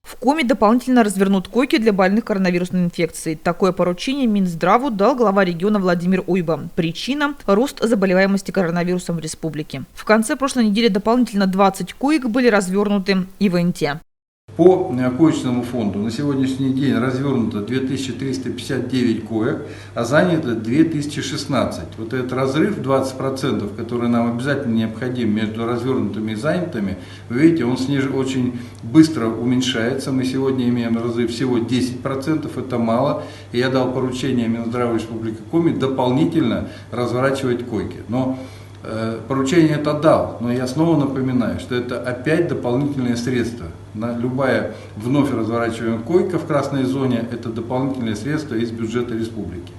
В Коми дополнительно развернут койки для больных коронавирусной инфекцией. Такое поручение Минздраву дал глава региона Владимир Уйба. Причина – рост заболеваемости коронавирусом в республике. В конце прошлой недели дополнительно 20 коек были развернуты и в Инте. По коечному фонду на сегодняшний день развернуто 2359 коек, а занято 2016. Вот этот разрыв 20%, который нам обязательно необходим между развернутыми и занятыми, вы видите, он очень быстро уменьшается. Мы сегодня имеем разрыв всего 10%, это мало. И я дал поручение Минздраву Республики Коми дополнительно разворачивать койки. Но поручение это дал, но я снова напоминаю, что это опять дополнительные средства. Любая вновь разворачиваемая койка в красной зоне – это дополнительные средства из бюджета республики.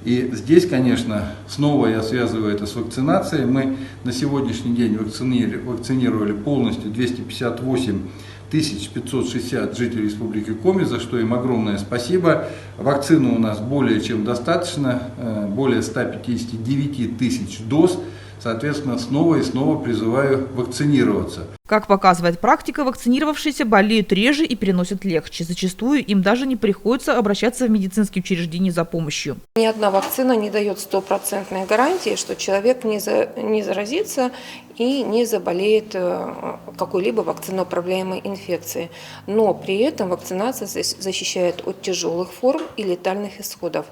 И здесь, конечно, снова я связываю это с вакцинацией. Мы на сегодняшний день вакцинировали полностью 258 560 жителей Республики Коми, за что им огромное спасибо. Вакцины у нас более чем достаточно, более 159 тысяч доз. Соответственно, снова и снова призываю вакцинироваться. Как показывает практика, вакцинировавшиеся болеют реже и переносят легче. Зачастую им даже не приходится обращаться в медицинские учреждения за помощью. Ни одна вакцина не дает стопроцентной гарантии, что человек не заразится и не заболеет какой-либо вакциноуправляемой инфекцией. Но при этом вакцинация защищает от тяжелых форм и летальных исходов.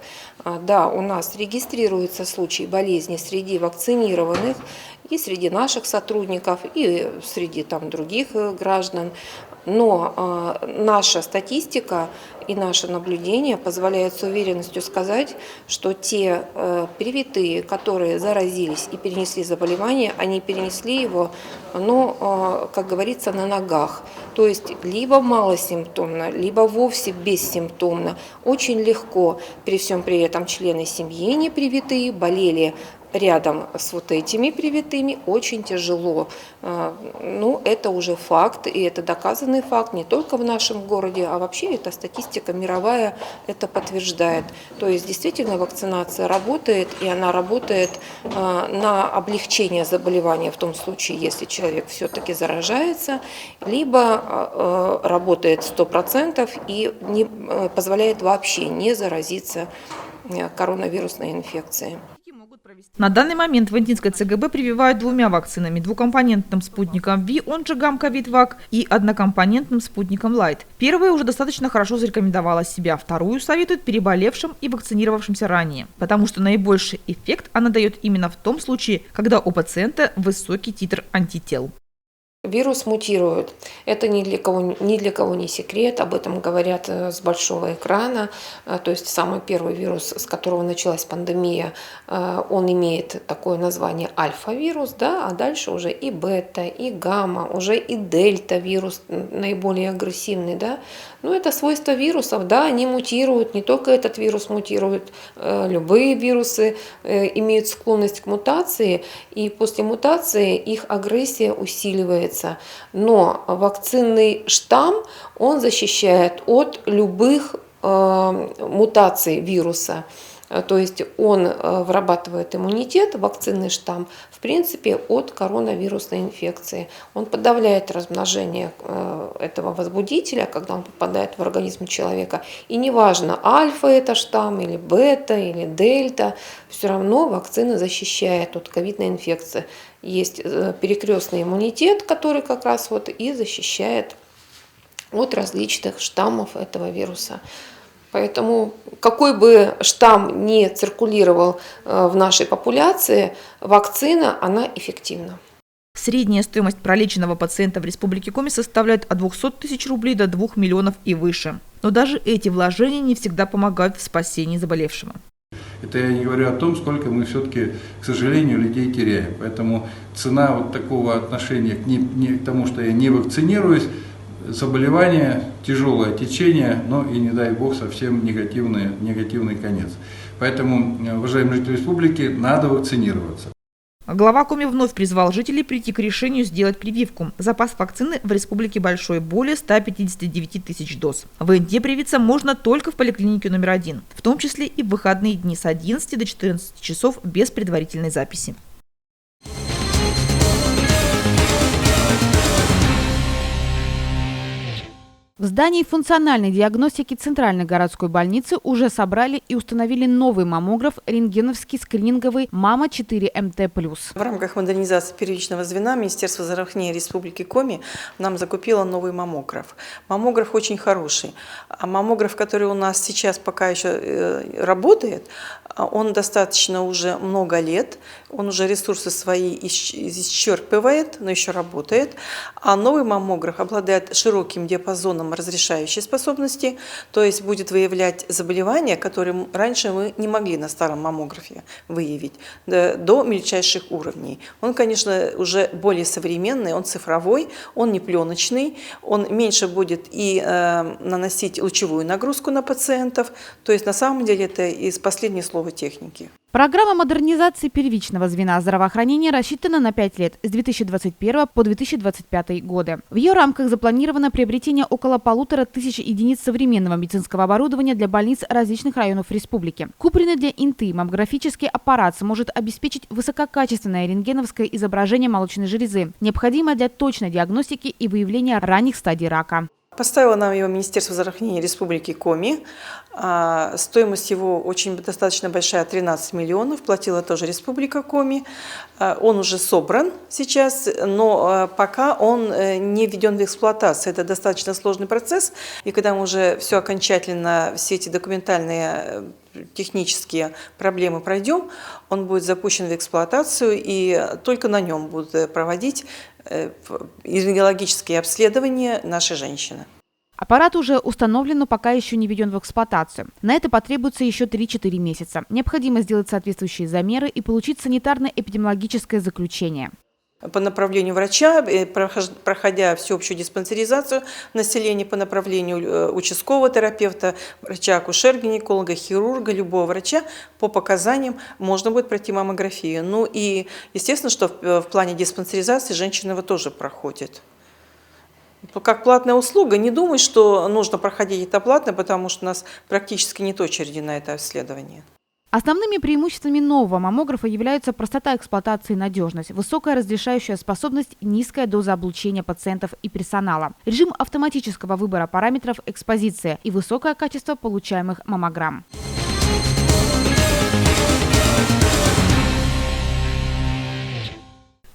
Да, у нас регистрируются случаи болезни среди вакцинированных, и среди наших сотрудников, и среди других граждан. Но наша статистика и наше наблюдение позволяют с уверенностью сказать, что те привитые, которые заразились и перенесли заболевание, они перенесли его, как говорится, на ногах. То есть либо малосимптомно, либо вовсе бессимптомно. Очень легко, при всем при этом члены семьи не привитые болели рядом с вот этими привитыми, очень тяжело. Это уже факт, и это доказанный факт не только в нашем городе, а вообще эта статистика мировая это подтверждает. То есть действительно вакцинация работает, и она работает на облегчение заболевания в том случае, если человек все-таки заражается, либо работает 100% и не позволяет вообще не заразиться коронавирусной инфекцией. На данный момент в Интинской ЦГБ прививают двумя вакцинами – двукомпонентным спутником ВИ, он же Гамковид-Вак, и однокомпонентным спутником Лайт. Первая уже достаточно хорошо зарекомендовала себя, вторую советуют переболевшим и вакцинировавшимся ранее, потому что наибольший эффект она дает именно в том случае, когда у пациента высокий титр антител. Вирус мутирует. Это ни для кого не секрет, об этом говорят с большого экрана. То есть самый первый вирус, с которого началась пандемия, он имеет такое название альфа-вирус, да, а дальше уже и бета, и гамма, уже и дельта-вирус наиболее агрессивный. Да. Это свойство вирусов, да, они мутируют, не только этот вирус мутирует, любые вирусы имеют склонность к мутации, и после мутации их агрессия усиливается. Но вакцинный штамм, он защищает от любых мутаций вируса. То есть он вырабатывает иммунитет, вакцинный штамм, в принципе, от коронавирусной инфекции. Он подавляет размножение этого возбудителя, когда он попадает в организм человека. И неважно, альфа это штамм, или бета, или дельта, все равно вакцина защищает от ковидной инфекции. Есть перекрестный иммунитет, который как раз и защищает от различных штаммов этого вируса. Поэтому какой бы штамм ни циркулировал в нашей популяции, вакцина, она эффективна. Средняя стоимость пролеченного пациента в Республике Коми составляет от 200 тысяч рублей до 2 миллионов и выше. Но даже эти вложения не всегда помогают в спасении заболевшего. Это я не говорю о том, сколько мы все-таки, к сожалению, людей теряем. Поэтому цена такого отношения к тому, что я не вакцинируюсь, заболевание, тяжелое течение, но и, не дай бог, совсем негативный конец. Поэтому, уважаемые жители республики, надо вакцинироваться. Глава Коми вновь призвал жителей прийти к решению сделать прививку. Запас вакцины в республике большой – более 159 тысяч доз. В Инте привиться можно только в поликлинике номер 1, в том числе и в выходные дни с 11 до 14 часов без предварительной записи. В здании функциональной диагностики Центральной городской больницы уже собрали и установили новый маммограф рентгеновский скрининговый МАМА-4МТ+. В рамках модернизации первичного звена Министерство здравоохранения Республики Коми нам закупило новый маммограф. Маммограф очень хороший. А маммограф, который у нас сейчас пока еще работает, он достаточно уже много лет, он уже ресурсы свои исчерпывает, но еще работает. А новый маммограф обладает широким диапазоном разрешающей способности, то есть будет выявлять заболевания, которые раньше мы не могли на старом маммографе выявить, до мельчайших уровней. Он, конечно, уже более современный, он цифровой, он не пленочный, он меньше будет и наносить лучевую нагрузку на пациентов, то есть на самом деле это из последних слов техники. Программа модернизации первичного звена здравоохранения рассчитана на 5 лет с 2021 по 2025 годы. В ее рамках запланировано приобретение около 1500 единиц современного медицинского оборудования для больниц различных районов республики. Купленный для ИНТы маммографический аппарат сможет обеспечить высококачественное рентгеновское изображение молочной железы, необходимое для точной диагностики и выявления ранних стадий рака. Поставило нам его Министерство здравоохранения Республики Коми. Стоимость его достаточно большая, 13 миллионов. Платила тоже Республика Коми. Он уже собран сейчас, но пока он не введен в эксплуатацию. Это достаточно сложный процесс. И когда мы уже все окончательно, все эти документальные технические проблемы пройдем, он будет запущен в эксплуатацию, и только на нем будут проводить рентгенологические обследования наши женщины. Аппарат уже установлен, но пока еще не введен в эксплуатацию. На это потребуется еще 3-4 месяца. Необходимо сделать соответствующие замеры и получить санитарно-эпидемиологическое заключение. По направлению врача, проходя всеобщую диспансеризацию населения по направлению участкового терапевта, врача-акушер-гинеколога, хирурга, любого врача, по показаниям можно будет пройти маммографию. Ну и естественно, что в плане диспансеризации женщины его тоже проходят. Как платная услуга, не думаю, что нужно проходить это платно, потому что у нас практически нет очереди на это обследование. Основными преимуществами нового маммографа являются простота эксплуатации и надежность, высокая разрешающая способность, низкая доза облучения пациентов и персонала, режим автоматического выбора параметров экспозиции и высокое качество получаемых маммограмм.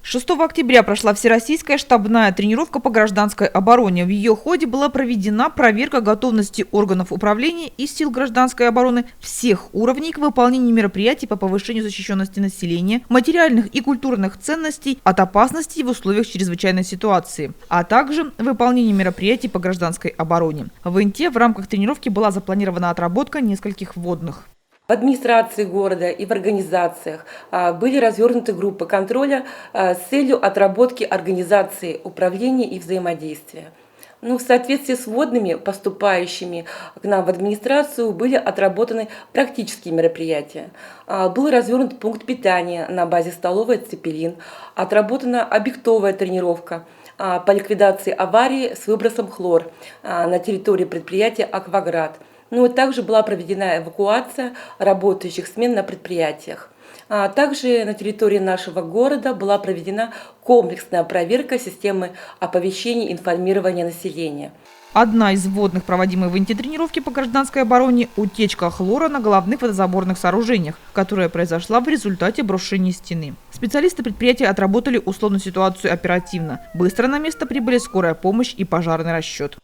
6 октября прошла всероссийская штабная тренировка по гражданской обороне. В ее ходе была проведена проверка готовности органов управления и сил гражданской обороны всех уровней к выполнению мероприятий по повышению защищенности населения, материальных и культурных ценностей от опасностей в условиях чрезвычайной ситуации, а также выполнение мероприятий по гражданской обороне. В Инте в рамках тренировки была запланирована отработка нескольких вводных. В администрации города и в организациях были развернуты группы контроля с целью отработки организации управления и взаимодействия. В соответствии с вводными, поступающими к нам в администрацию, были отработаны практические мероприятия. Был развернут пункт питания на базе столовой «Цепелин», отработана объектовая тренировка по ликвидации аварии с выбросом хлор на территории предприятия «Акваград». Также была проведена эвакуация работающих смен на предприятиях. Также на территории нашего города была проведена комплексная проверка системы оповещения и информирования населения. Одна из вводных, проводимой в Инте тренировки по гражданской обороне – утечка хлора на головных водозаборных сооружениях, которая произошла в результате обрушения стены. Специалисты предприятия отработали условную ситуацию оперативно. Быстро на место прибыли скорая помощь и пожарный расчет.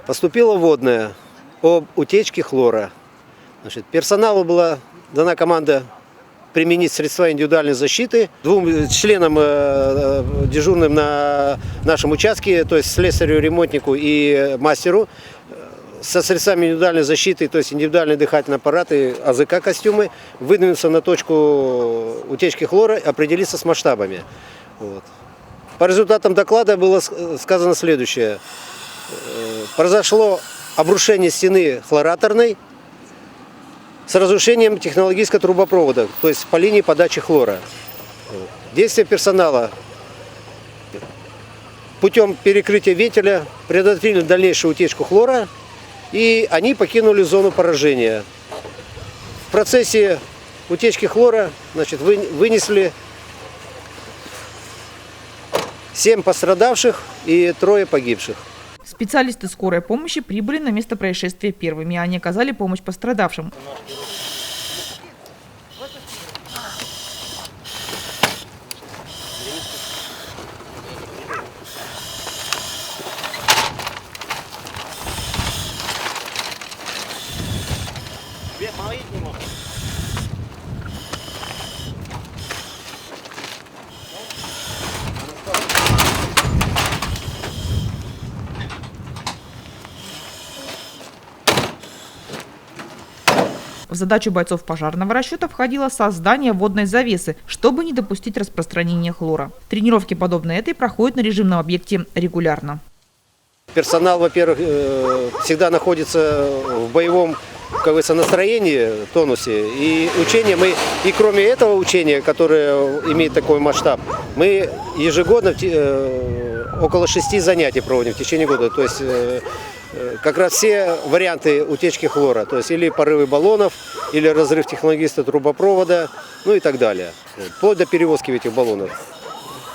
Поступила вводная об утечке хлора. Персоналу была дана команда применить средства индивидуальной защиты. 2 членам дежурным на нашем участке, то есть слесарю, ремонтнику и мастеру, со средствами индивидуальной защиты, то есть индивидуальные дыхательные аппараты, АЗК-костюмы, выдвинуться на точку утечки хлора, определиться с масштабами. По результатам доклада было сказано следующее. Произошло обрушение стены хлораторной с разрушением технологического трубопровода, то есть по линии подачи хлора. Действия персонала путем перекрытия вентиля предотвратили дальнейшую утечку хлора, и они покинули зону поражения. В процессе утечки хлора вынесли 7 пострадавших и 3 погибших. Специалисты скорой помощи прибыли на место происшествия первыми. Они оказали помощь пострадавшим. В задачу бойцов пожарного расчета входило создание водной завесы, чтобы не допустить распространения хлора. Тренировки, подобные этой, проходят на режимном объекте регулярно. Персонал, во-первых, всегда находится в боевом, как говорится, настроении, тонусе. И учения мы, и кроме этого учения, которое имеет такой масштаб, мы ежегодно около 6 занятий проводим в течение года. То есть как раз все варианты утечки хлора, то есть или порывы баллонов, или разрыв технологического трубопровода, ну и так далее. Вплоть до перевозки этих баллонов.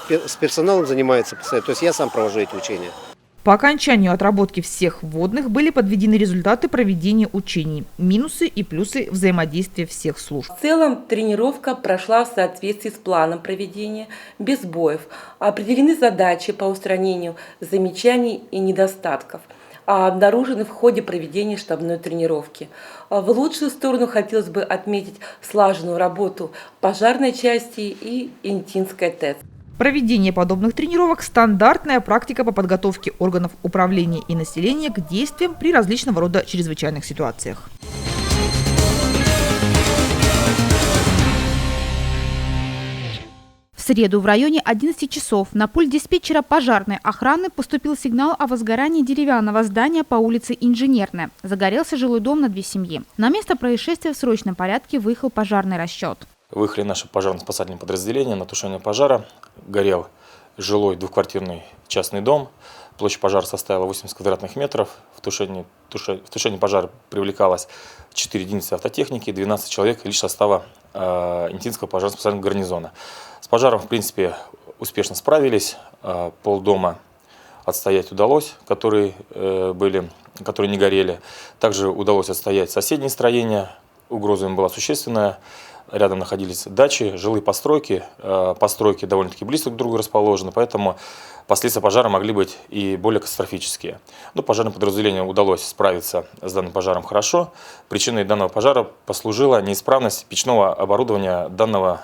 С персоналом занимается постоянно, то есть я сам провожу эти учения. По окончанию отработки всех вводных были подведены результаты проведения учений, минусы и плюсы взаимодействия всех служб. В целом тренировка прошла в соответствии с планом проведения, без сбоев. Определены задачи по устранению замечаний и недостатков, обнаружены в ходе проведения штабной тренировки. В лучшую сторону хотелось бы отметить слаженную работу пожарной части и Интинской ТЭЦ. Проведение подобных тренировок – стандартная практика по подготовке органов управления и населения к действиям при различного рода чрезвычайных ситуациях. В среду в районе 11 часов на пульт диспетчера пожарной охраны поступил сигнал о возгорании деревянного здания по улице Инженерная. Загорелся жилой дом на 2 семьи. На место происшествия в срочном порядке выехал пожарный расчет. Выехали наши пожарно-спасательные подразделения на тушение пожара. Горел жилой двухквартирный частный дом. Площадь пожара составила 80 квадратных метров. В тушении пожара привлекалось 4 единицы автотехники, 12 человек лишь состава Интинского пожарно-спасательного гарнизона. С пожаром, в принципе, успешно справились. Полдома отстоять удалось, которые не горели. Также удалось отстоять соседние строения. Угроза им была существенная. Рядом находились дачи, жилые постройки. Постройки довольно-таки близко друг к другу расположены, поэтому последствия пожара могли быть и более катастрофические. Но пожарным подразделениям удалось справиться с данным пожаром хорошо. Причиной данного пожара послужила неисправность печного оборудования данного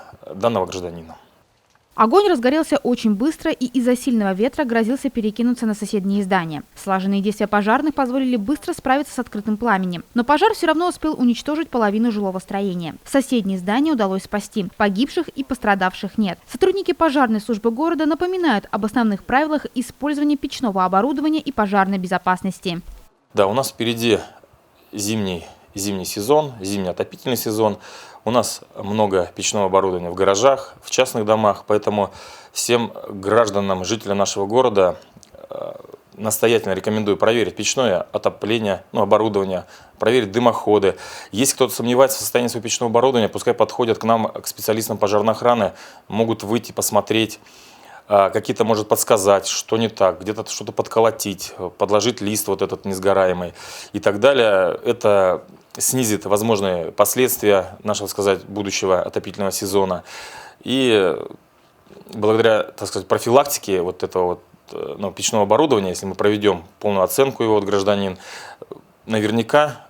гражданина. Огонь разгорелся очень быстро и из-за сильного ветра грозился перекинуться на соседние здания. Слаженные действия пожарных позволили быстро справиться с открытым пламенем. Но пожар все равно успел уничтожить половину жилого строения. Соседние здания удалось спасти. Погибших и пострадавших нет. Сотрудники пожарной службы города напоминают об основных правилах использования печного оборудования и пожарной безопасности. Да, у нас впереди зимний сезон, зимний отопительный сезон. У нас много печного оборудования в гаражах, в частных домах, поэтому всем гражданам, жителям нашего города настоятельно рекомендую проверить печное отопление, оборудование, проверить дымоходы. Если кто-то сомневается в состоянии своего печного оборудования, пускай подходят к нам, к специалистам пожарной охраны, могут выйти, посмотреть, какие-то, может подсказать, что не так, где-то что-то подколотить, подложить лист вот этот несгораемый и так далее. Это снизит возможные последствия нашего, будущего отопительного сезона. И благодаря, профилактике вот этого печного оборудования, если мы проведем полную оценку его, гражданин, наверняка,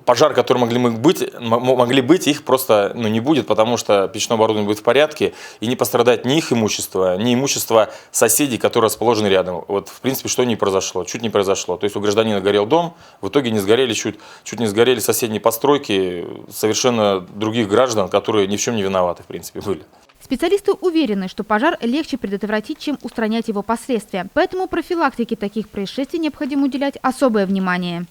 пожары, которые могли быть, их просто не будет, потому что печное оборудование будет в порядке, и не пострадает ни их имущество, ни имущество соседей, которые расположены рядом. Вот, в принципе, что не произошло, чуть не произошло. То есть у гражданина горел дом, в итоге не сгорели, чуть не сгорели соседние постройки совершенно других граждан, которые ни в чем не виноваты, в принципе, были. Специалисты уверены, что пожар легче предотвратить, чем устранять его последствия. Поэтому профилактике таких происшествий необходимо уделять особое внимание.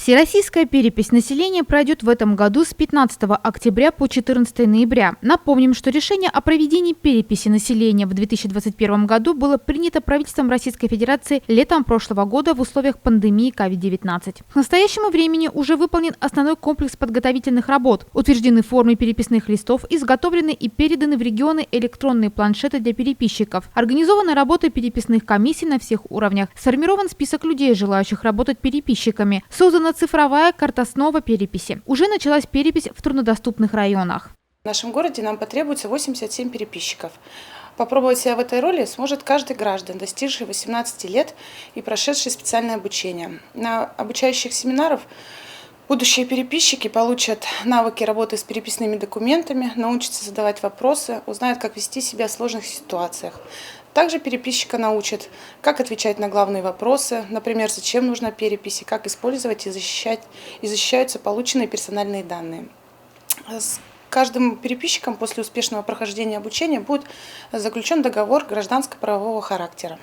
Всероссийская перепись населения пройдет в этом году с 15 октября по 14 ноября. Напомним, что решение о проведении переписи населения в 2021 году было принято правительством Российской Федерации летом прошлого года в условиях пандемии COVID-19. К настоящему времени уже выполнен основной комплекс подготовительных работ. Утверждены формы переписных листов, изготовлены и переданы в регионы электронные планшеты для переписчиков. Организованы работы переписных комиссий на всех уровнях. Сформирован список людей, желающих работать переписчиками. Создана цифровая карта снова переписи. Уже началась перепись в труднодоступных районах. В нашем городе нам потребуется 87 переписчиков. Попробовать себя в этой роли сможет каждый граждан, достигший 18 лет и прошедший специальное обучение. На обучающих семинарах будущие переписчики получат навыки работы с переписными документами, научатся задавать вопросы, узнают, как вести себя в сложных ситуациях. Также переписчика научат, как отвечать на главные вопросы, например, зачем нужна перепись и как использовать и защищаются полученные персональные данные. С каждым переписчиком после успешного прохождения обучения будет заключен договор гражданско-правового характера.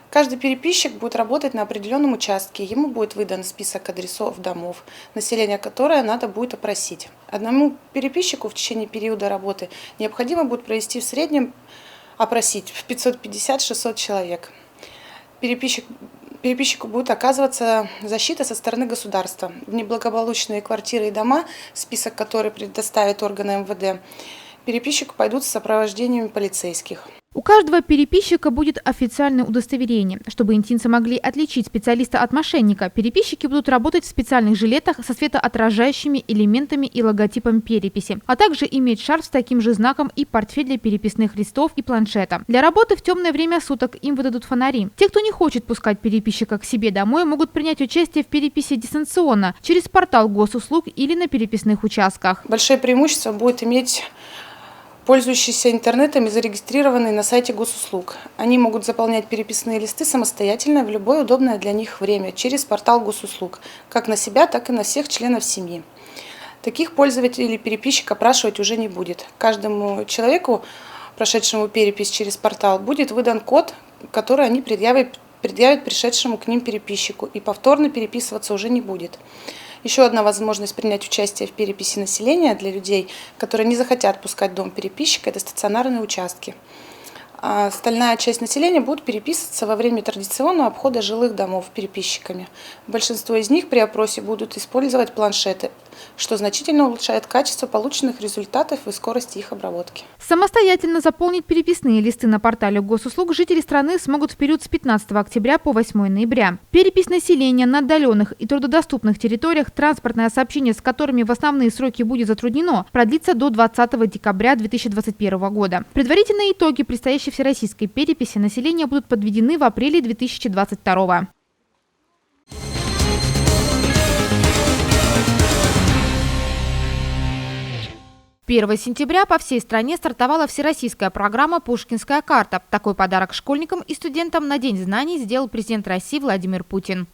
Каждый переписчик будет работать на определенном участке, ему будет выдан список адресов домов, население которое надо будет опросить. Одному переписчику в течение периода работы необходимо будет провести в среднем опросить в 550-600 человек. Переписчику будет оказываться защита со стороны государства. В неблагополучные квартиры и дома, список который предоставит органы МВД, переписчику пойдут с сопровождением полицейских. У каждого переписчика будет официальное удостоверение. Чтобы интинцы могли отличить специалиста от мошенника, переписчики будут работать в специальных жилетах со светоотражающими элементами и логотипом переписи, а также иметь шарф с таким же знаком и портфель для переписных листов и планшета. Для работы в темное время суток им выдадут фонари. Те, кто не хочет пускать переписчика к себе домой, могут принять участие в переписи дистанционно через портал госуслуг или на переписных участках. Большое преимущество будет иметь пользующиеся интернетом и зарегистрированные на сайте госуслуг. Они могут заполнять переписные листы самостоятельно в любое удобное для них время через портал госуслуг, как на себя, так и на всех членов семьи. Таких пользователей переписчик опрашивать уже не будет. Каждому человеку, прошедшему перепись через портал, будет выдан код, который они предъявят пришедшему к ним переписчику, и повторно переписываться уже не будет. Еще одна возможность принять участие в переписи населения для людей, которые не захотят пускать дом переписчика, это стационарные участки. А остальная часть населения будет переписываться во время традиционного обхода жилых домов переписчиками. Большинство из них при опросе будут использовать планшеты, что значительно улучшает качество полученных результатов и скорость их обработки. Самостоятельно заполнить переписные листы на портале госуслуг жители страны смогут в период с 15 октября по 8 ноября. Перепись населения на отдаленных и трудодоступных территориях, транспортное сообщение с которыми в основные сроки будет затруднено, продлится до 20 декабря 2021 года. Предварительные итоги предстоящей всероссийской переписи населения будут подведены в апреле 2022. 1 сентября по всей стране стартовала всероссийская программа «Пушкинская карта». Такой подарок школьникам и студентам на День знаний сделал президент России Владимир Путин.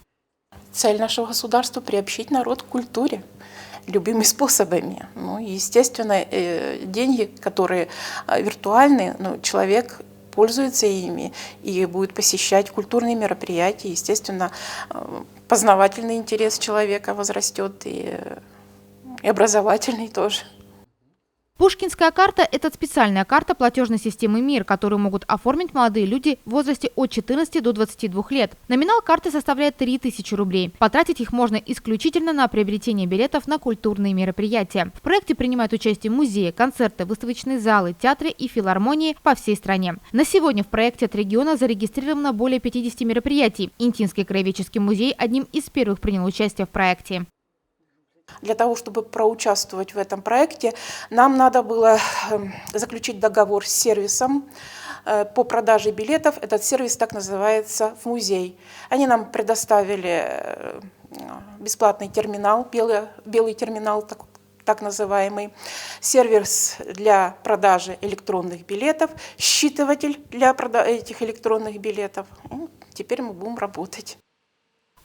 Цель нашего государства – приобщить народ к культуре любыми способами. Ну, естественно, деньги, которые виртуальные, человек пользуется ими и будет посещать культурные мероприятия. Естественно, познавательный интерес человека возрастет и образовательный тоже. Пушкинская карта – это специальная карта платежной системы МИР, которую могут оформить молодые люди в возрасте от 14 до 22 лет. Номинал карты составляет 3000 рублей. Потратить их можно исключительно на приобретение билетов на культурные мероприятия. В проекте принимают участие музеи, концерты, выставочные залы, театры и филармонии по всей стране. На сегодня в проекте от региона зарегистрировано более 50 мероприятий. Интинский краеведческий музей одним из первых принял участие в проекте. Для того, чтобы проучаствовать в этом проекте, нам надо было заключить договор с сервисом по продаже билетов. Этот сервис так называется «В музей». Они нам предоставили бесплатный терминал, белый терминал так называемый, сервис для продажи электронных билетов, считыватель для этих электронных билетов. Теперь мы будем работать.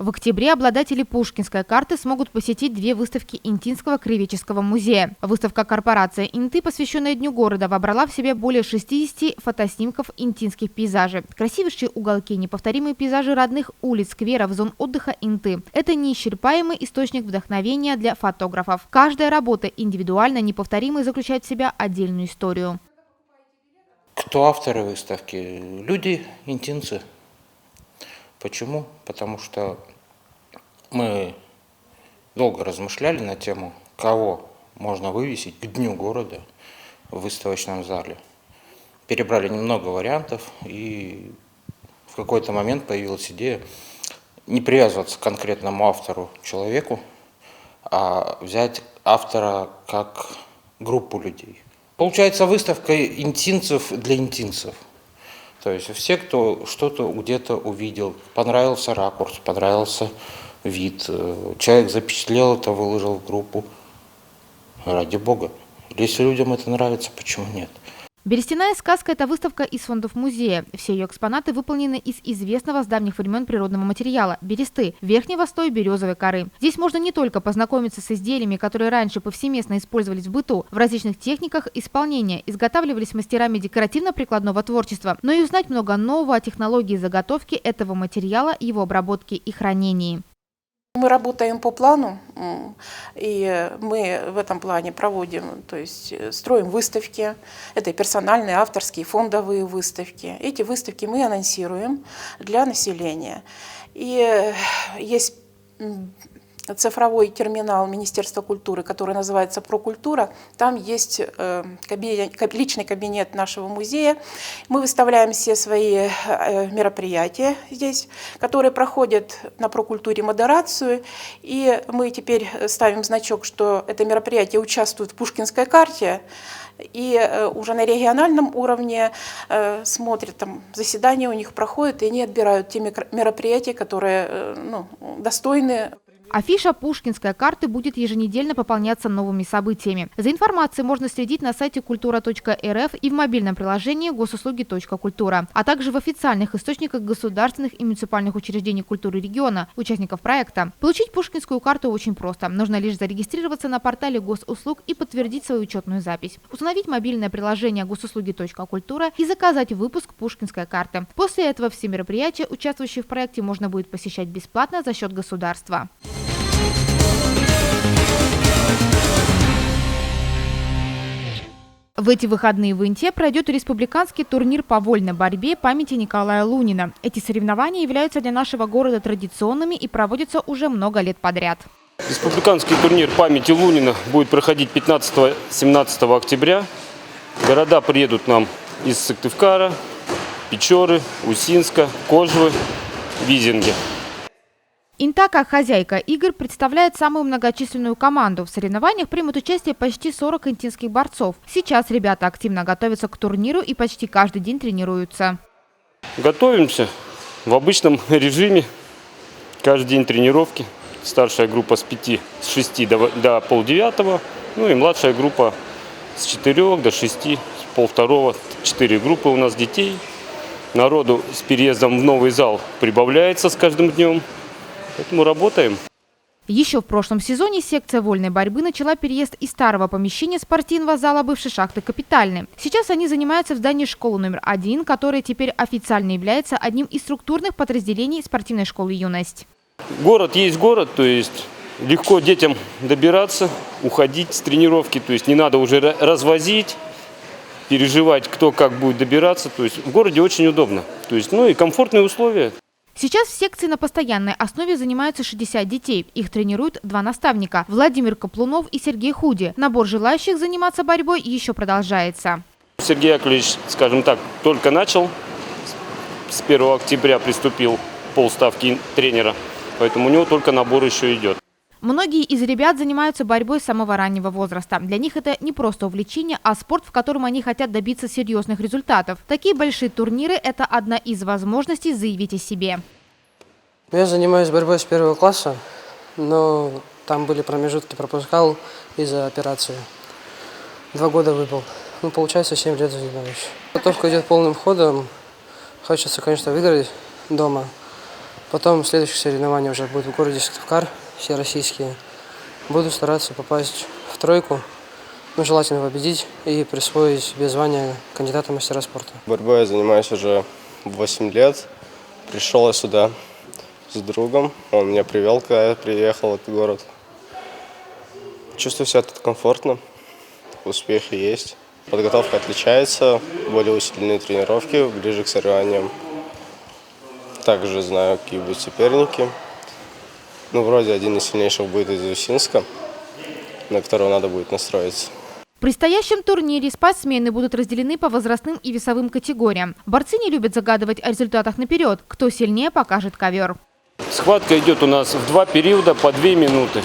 В октябре обладатели Пушкинской карты смогут посетить 2 выставки Интинского краеведческого музея. Выставка «Корпорация Инты», посвященная Дню города, вобрала в себя более 60 фотоснимков интинских пейзажей. Красивейшие уголки, неповторимые пейзажи родных улиц, скверов, зон отдыха Инты. Это неисчерпаемый источник вдохновения для фотографов. Каждая работа индивидуально, неповторимой, заключает в себя отдельную историю. Кто авторы выставки? Люди, интинцы. Почему? Потому что мы долго размышляли на тему, кого можно вывесить к Дню города в выставочном зале. Перебрали немного вариантов, и в какой-то момент появилась идея не привязываться к конкретному автору, человеку, а взять автора как группу людей. Получается выставка интинцев для интинцев. То есть все, кто что-то где-то увидел, понравился ракурс, понравился вид, человек запечатлел это, выложил в группу. Ради бога. Если людям это нравится, почему нет? «Берестяная сказка» – это выставка из фондов музея. Все ее экспонаты выполнены из известного с давних времен природного материала – бересты, верхнего слоя березовой коры. Здесь можно не только познакомиться с изделиями, которые раньше повсеместно использовались в быту, в различных техниках исполнения, изготавливались мастерами декоративно-прикладного творчества, но и узнать много нового о технологии заготовки этого материала, его обработки и хранении. Мы работаем по плану, и мы в этом плане проводим, то есть строим выставки, это и персональные, авторские, фондовые выставки. Эти выставки мы анонсируем для населения. И есть цифровой терминал Министерства культуры, который называется «Прокультура». Там есть личный кабинет нашего музея. Мы выставляем все свои мероприятия здесь, которые проходят на Прокультуре модерацию. И мы теперь ставим значок, что это мероприятие участвует в Пушкинской карте. И уже на региональном уровне смотрят, там заседания у них проходят, и они отбирают те мероприятия, которые достойны. Афиша Пушкинской карты будет еженедельно пополняться новыми событиями. За информацией можно следить на сайте kultura.rf и в мобильном приложении госуслуги.культура, а также в официальных источниках государственных и муниципальных учреждений культуры региона, участников проекта. Получить Пушкинскую карту очень просто. Нужно лишь зарегистрироваться на портале госуслуг и подтвердить свою учетную запись. Установить мобильное приложение госуслуги.культура и заказать выпуск Пушкинской карты. После этого все мероприятия, участвующие в проекте, можно будет посещать бесплатно за счет государства. В эти выходные в Инте пройдет республиканский турнир по вольной борьбе памяти Николая Лунина. Эти соревнования являются для нашего города традиционными и проводятся уже много лет подряд. Республиканский турнир памяти Лунина будет проходить 15-17 октября. Города приедут нам из Сыктывкара, Печоры, Усинска, Кожвы, Визинги. Инта, как хозяйка игр, представляет самую многочисленную команду. В соревнованиях примут участие почти 40 интинских борцов. Сейчас ребята активно готовятся к турниру и почти каждый день тренируются. Готовимся в обычном режиме. Каждый день тренировки. Старшая группа с 6 до полдевятого. Ну и младшая группа с 4 до 6, с полвторого. 4 группы у нас детей. Народу с переездом в новый зал прибавляется с каждым днем. Поэтому работаем. Еще в прошлом сезоне секция вольной борьбы начала переезд из старого помещения спортивного зала бывшей шахты «Капитальной». Сейчас они занимаются в здании школы номер 1, которая теперь официально является одним из структурных подразделений спортивной школы «Юность». Город есть город, то есть легко детям добираться, уходить с тренировки. То есть не надо уже развозить, переживать, кто как будет добираться. То есть в городе очень удобно. То есть, и комфортные условия. Сейчас в секции на постоянной основе занимаются 60 детей. Их тренируют 2 наставника – Владимир Каплунов и Сергей Худи. Набор желающих заниматься борьбой еще продолжается. Сергей Яковлевич, скажем так, только начал. С 1 октября приступил полставки тренера. Поэтому у него только набор еще идет. Многие из ребят занимаются борьбой с самого раннего возраста. Для них это не просто увлечение, а спорт, в котором они хотят добиться серьезных результатов. Такие большие турниры – это одна из возможностей заявить о себе. Я занимаюсь борьбой с 1 класса, но там были промежутки, пропускал из-за операции. 2 года выпал. Получается, 7 лет занимаюсь. Готовка идет полным ходом. Хочется, конечно, выиграть дома. Потом следующие соревнования уже будут в городе Сыктывкар, все российские. Буду стараться попасть в тройку, ну, желательно победить и присвоить себе звание кандидата в мастера спорта. Борьбой я занимаюсь уже 8 лет. Пришел я сюда с другом, он меня привел, когда я приехал в этот город. Чувствую себя тут комфортно, успехи есть. Подготовка отличается, более усиленные тренировки, ближе к соревнованиям. Также знаю, какие будут соперники. Ну, вроде один из сильнейших будет из Усинска, на которого надо будет настроиться. В предстоящем турнире спортсмены будут разделены по возрастным и весовым категориям. Борцы не любят загадывать о результатах наперед. Кто сильнее, покажет ковер. Схватка идет у нас в 2 периода по 2 минуты.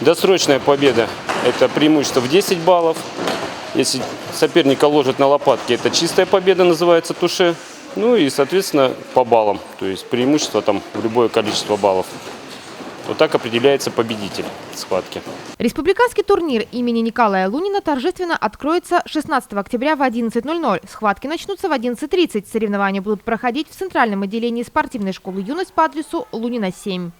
Досрочная победа – это преимущество в 10 баллов. Если соперника ложат на лопатки, это чистая победа, называется туше. Ну и, соответственно, по баллам. То есть преимущество там в любое количество баллов. Вот так определяется победитель схватки. Республиканский турнир имени Николая Лунина торжественно откроется 16 октября в 11:00. Схватки начнутся в 11:30. Соревнования будут проходить в Центральном отделении спортивной школы «Юность» по адресу Лунина, 7.